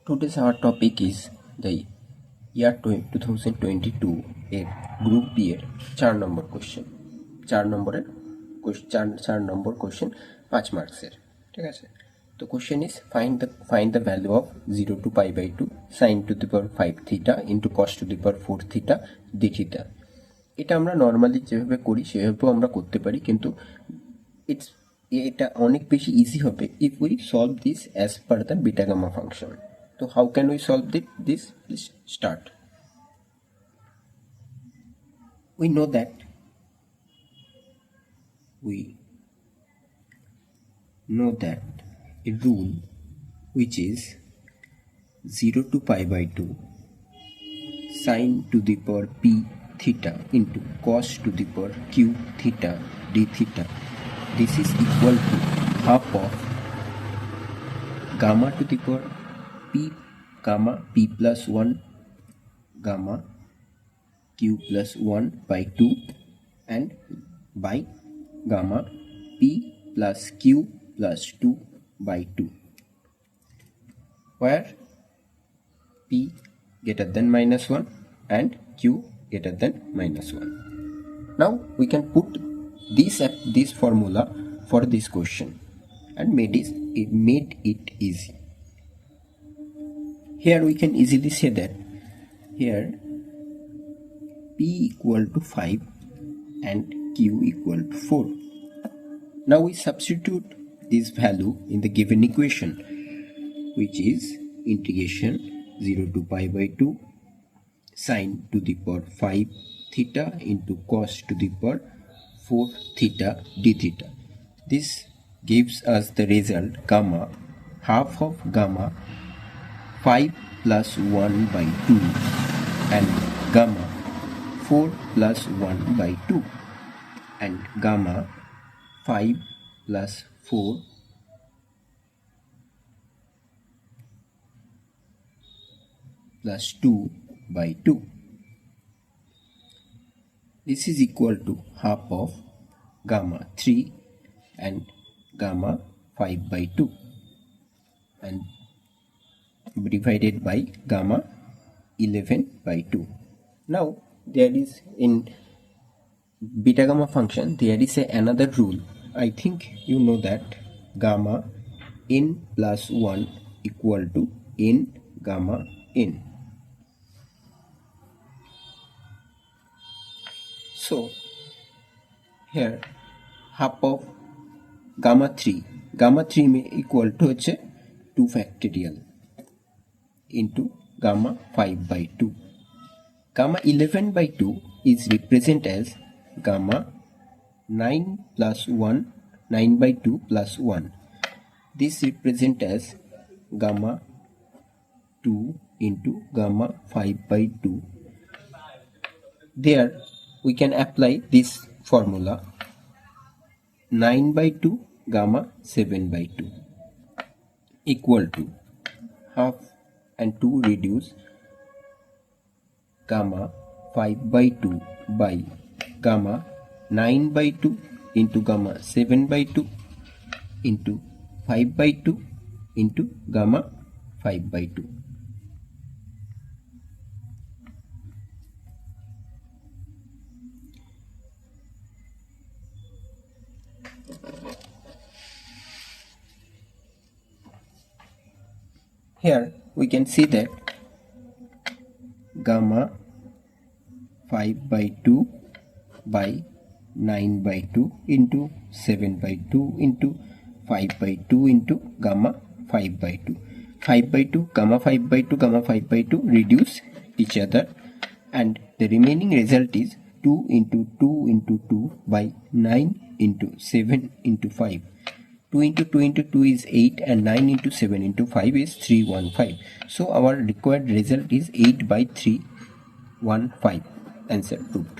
Today's our topic is the year 2022 এর group B এর 4 নম্বর question 4 নম্বর question 5 মার্কসের। ঠিক আছে, তো question is find the value of 0 to π/2 sin to the power 5 theta into cos to the power 4 theta d theta. এটা আমরা normally যেভাবে করি সেভাবেও আমরা করতে পারি, কিন্তু এটা অনেক বেশি ইজি হবে if we solve this as per the beta gamma function. So how can we solve this? Please start. We know that a rule which is 0 to π/2 sin to the power p theta into cos to the power q theta d theta, this is equal to half of gamma to the power p plus 1 gamma q plus 1/2 and by gamma p plus q plus 2/2, where p greater than -1 and q greater than -1. Now we can put this formula for this question and made it easy. Here we can easily say that here p equal to 5 and q equal to 4. Now we substitute this value in the given equation, which is integration 0 to π/2 sin to the power 5 theta into cos to the power 4 theta d theta. This gives us the result gamma half of gamma 5 plus 1/2 and gamma 4 plus 1/2 and gamma 5 plus 4 plus 2/2. This is equal to half of gamma 3 and gamma 5/2 and divided by gamma 11/2. Now there is in beta gamma function there is another rule. I think you know that gamma n plus 1 equal to n gamma n. So here half of gamma 3 equal to 2 factorial into gamma 5/2. Gamma 11/2 is represent as gamma 9/2 plus 1. This represent as gamma 2 into gamma 5/2. There we can apply this formula 9/2 gamma 7/2 equal to half and 2 reduce gamma 5/2 by gamma 9/2 into gamma 7/2 into 5/2 into gamma 5/2. Here we can see that gamma 5/2 by 9/2 into 7/2 into 5/2 into gamma 5/2. 5/2 gamma 5/2 reduce each other and the remaining result is 2 into 2 into 2 by 9 into 7 into 5. 2 into 2 into 2 is 8 and 9 into 7 into 5 is 315. So our required result is 8/315. Answer proved.